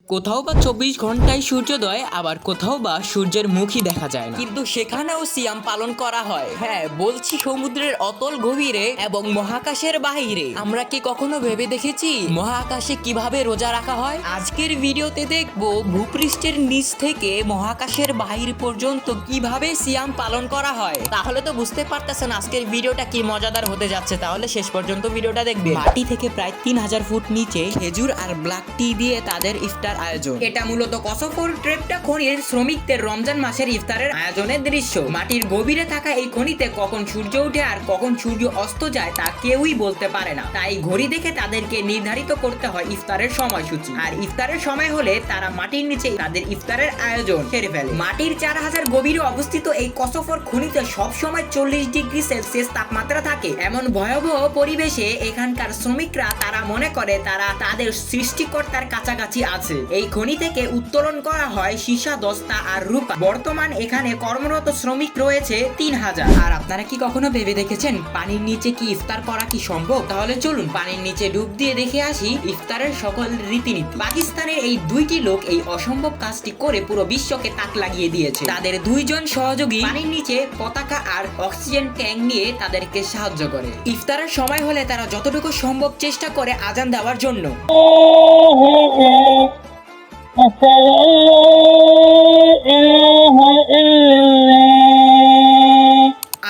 কোথাও বা 24 ঘন্টায় সূর্যোদয়, আবার কোথাও বা সূর্যের মুখই দেখা যায় না, কিন্তু সেখানেও সিয়াম পালন করা হয়। হ্যাঁ, বলছি সমুদ্রের অতল গভীরে এবং মহাকাশের বাহিরে। আমরা কি কখনো ভেবে দেখেছি মহাকাশে কিভাবে রোজা রাখা হয়? আজকের ভিডিওতে দেখব ভূপৃষ্ঠের নিচ থেকে মহাকাশের বাহির পর্যন্ত কিভাবে সিয়াম পালন করা হয়। তাহলে তো বুঝতে পারতেছেন আজকের ভিডিওটা কি মজাদার হতে যাচ্ছে। তাহলে শেষ পর্যন্ত ভিডিওটা দেখবেন। মাটি থেকে প্রায় 3000 ফুট নিচে খেজুর আর ব্ল্যাক টি দিয়ে তাদের ইফতার আয়োজন। এটা মূলত কসফর ট্রেপটা খনির শ্রমিকদের রমজান মাসের ইফতারের আয়োজনের দৃশ্য। মাটির গভীরে থাকা এই খনিতে কখন সূর্য ওঠে আর কখন সূর্য অস্ত যায় তা কেউই বলতে পারে না। তাই ঘড়ি দেখে তাদেরকে নির্ধারিত করতে হয় ইফতারের সময়সূচি। আর ইফতারের সময় হলে তারা মাটির নিচে তাদের ইফতারের আয়োজন সেরে ফেলে। মাটির 4000 গভীরে অবস্থিত এই কসফর খনিতে সবসময় 40 ডিগ্রি সেলসিয়াস তাপমাত্রা থাকে। এমন ভয়াবহ পরিবেশে এখানকার শ্রমিকরা তারা মনে করে তারা তাদের সৃষ্টিকর্তার কাছাকাছি আছে। এই খনি থেকে উত্তোলন করা হয় সীসা, দস্তা আর রূপা। বর্তমান এখানে কর্মরত শ্রমিক রয়েছে 3000। আর আপনারা কি কখনো ভেবে দেখেছেন পানির নিচে কি ইফতার করা কি সম্ভব? তাহলে চলুন পানির নিচে ডুব দিয়ে দেখে আসি ইফতারের সকল রীতিনীতি। পাকিস্তানের এই দুইটি লোক এই অসম্ভব কাজটি করে পুরো বিশ্বকে তাক লাগিয়ে দিয়েছে। তাদের দুইজন সহযোগী পানির নিচে পতাকা আর অক্সিজেন ট্যাঙ্ক নিয়ে তাদেরকে সাহায্য করে। ইফতারের সময় হলে তারা যতটুকু সম্ভব চেষ্টা করে আজান দেওয়ার জন্য।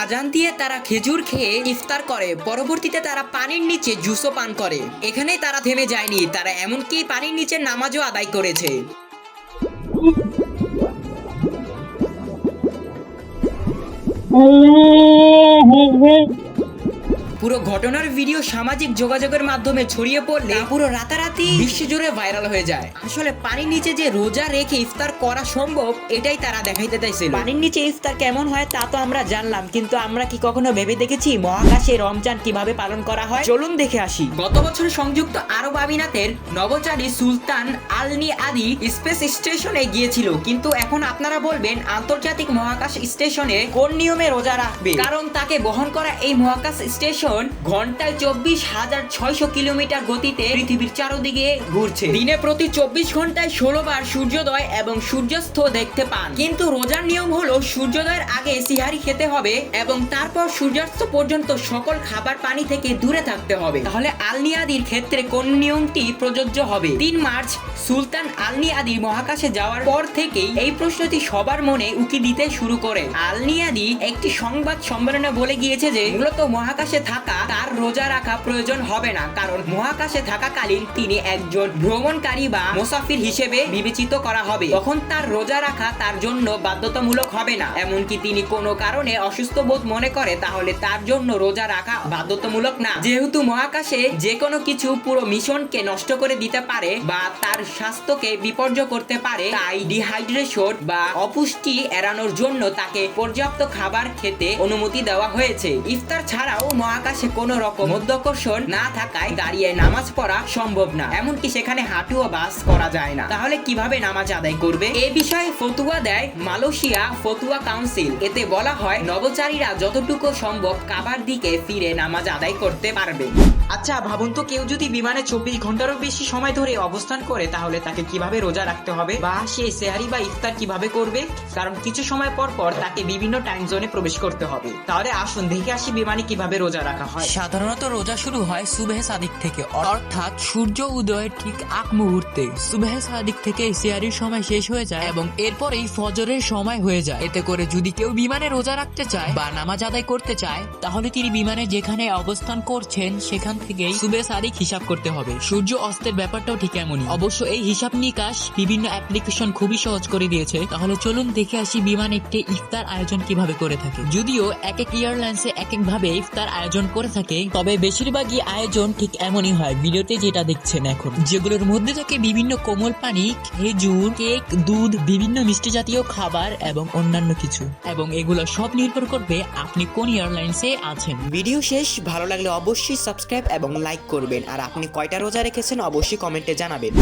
আজান দিয়ে তারা খেজুর খেয়ে ইফতার করে। পরবর্তীতে তারা পানির নিচে জুসও পান করে। এখানেই তারা থেমে যায়নি, তারা এমনকি পানির নিচে নামাজও আদায় করেছে। পুরো ঘটনার ভিডিও সামাজিক যোগাযোগের মাধ্যমে ছড়িয়ে পড়লে পুরো রাতারাতি বিশ্বজুড়ে ভাইরাল হয়ে যায়। আসলে পানির নিচে যে রোজা রেখে ইফতার করা সম্ভব এটাই তারা দেখাইতে চাইছিল। পানির নিচে ইফতার কেমন হয় তা তো আমরা জানলাম, কিন্তু আমরা কি কখনো ভেবে দেখেছি মহাকাশে রমজান কিভাবে পালন করা হয়? চলুন দেখে আসি। গত বছর সংযুক্ত আরব আমিরাতের নভোচারী সুলতান আল নিয়াদি স্পেস স্টেশনে গিয়েছিল, কিন্তু এখন আপনারা বলবেন আন্তর্জাতিক মহাকাশ স্টেশনে কোন নিয়মে রোজা রাখবে? কারণ তাকে বহন করা এই মহাকাশ স্টেশন ঘন্টায় 24,600 কিলোমিটার গতিতে পৃথিবীর চারদিকে ঘুরছে। দিনে প্রতি 24 ঘন্টায় 16 বার সূর্যোদয় এবং সূর্যাস্ত দেখতে পান। কিন্তু রোজার নিয়ম হলো সূর্যোদয়ের আগে সিহারি খেতে হবে এবং তারপর সূর্যাস্ত পর্যন্ত সকল খাবার পানি থেকে দূরে থাকতে হবে। তাহলে আল নিয়াদির ক্ষেত্রে কোন নিয়মটি প্রযোজ্য হবে? 3 মার্চ সুলতান আল নিয়াদি মহাকাশে যাওয়ার পর থেকেই এই প্রশ্নটি সবার মনে উকি দিতে শুরু করে। আল নিয়াদি একটি সংবাদ সম্মেলনে বলে গিয়েছে যে মূলত মহাকাশে তার রোজা রাখা প্রয়োজন হবে না, কারণ মহাকাশে থাকাকালীন তিনি একজন ভ্রমণকারী বা মুসাফির হিসেবে বিবেচিত করা হবে। তখন তার রোজা রাখা তার জন্য বাধ্যতামূলক হবে না। এমনকি তিনি কোনো কারণে অসুস্থ বোধ মনে করে তাহলে তার জন্য রোজা রাখা বাধ্যতামূলক না। যেহেতু মহাকাশে যে কোনো কিছু পুরো মিশনকে নষ্ট করে দিতে পারে বা তার স্বাস্থ্যকে বিপর্যয় করতে পারে, তাই ডিহাইড্রেশন বা অপুষ্টি এড়ানোর জন্য তাকে পর্যাপ্ত খাবার খেতে অনুমতি দেওয়া হয়েছে। ইফতার ছাড়াও মহাকাশে কোনো রকম মধ্যাকর্ষণ না থাকায় দাঁড়িয়ে নামাজ পড়া সম্ভব না, এমনকি সেখানে হাঁটুও বাস করা যায় না। তাহলে কিভাবে নামাজ আদায় করবে? এই বিষয়ে ফতুয়া দেয় মালয়েশিয়া ফতুয়া কাউন্সিল। এতে বলা হয় নভোচারীরা যতটুকু সম্ভব কাবার দিকে ফিরে নামাজ আদায় করতে পারবে। আচ্ছা ভাবুন তো, কেউ যদি বিমানে 24 ঘন্টারও বেশি সময় ধরে অবস্থান করে তাহলে তাকে কিভাবে রোজা রাখতে হবে বা সে সেহারি বা ইফতার কিভাবে করবে? কারণ কিছু সময় পর পর তাকে বিভিন্ন টাইম জোনে প্রবেশ করতে হবে। তাহলে আসুন দেখে আসি বিমানে কিভাবে রোজা রাখা হয়। সাধারণত রোজা শুরু হয় সুবহে সাদিক থেকে, অর্থাৎ সূর্য উদয়ের ঠিক আগ মুহূর্তে। সুবহে সাদিক থেকে সেহারির সময় শেষ হয়ে যায় এবং এরপরেই ফজরের সময় হয়ে যায়। এতে করে যদি কেউ বিমানে রোজা রাখতে চায় বা নামাজ আদায় করতে চায় তাহলে তিনি বিমানে যেখানে অবস্থান করছেন সেখান থেকেই সুবহে সাদিক হিসাব করতে হবে। সূর্য অস্তের ব্যাপারটাও ঠিক এমনই। অবশ্য এই হিসাব নিকাশ বিভিন্ন অ্যাপ্লিকেশন খুবই সহজ করে দিয়েছে। তাহলে চলুন দেখে আসি বিমান একটি ইফতার আয়োজন কিভাবে করে থাকে। যদিও এক এক এয়ারলাইন্সে এক এক ভাবে ইফতার আয়োজন করে থাকে, তবে বেশিরভাগই আয়োজন ঠিক এমনই হয় ভিডিওতে যেটা দেখছেন এখন, যেগুলোর মধ্যে থাকে বিভিন্ন কোমল পানি, খেজুর, কেক, দুধ, বিভিন্ন মিষ্টি জাতীয় খাবার এবং অন্যান্য কিছু। এবং এগুলো সব নির্ভর করবে আপনি কোন এয়ারলাইন্সে আছেন। ভিডিও শেষ ভালো লাগলে অবশ্যই সাবস্ক্রাইব এবং লাইক করবেন। আর আপনি কয়টা রোজা রেখেছেন অবশ্যই কমেন্টে জানাবেন।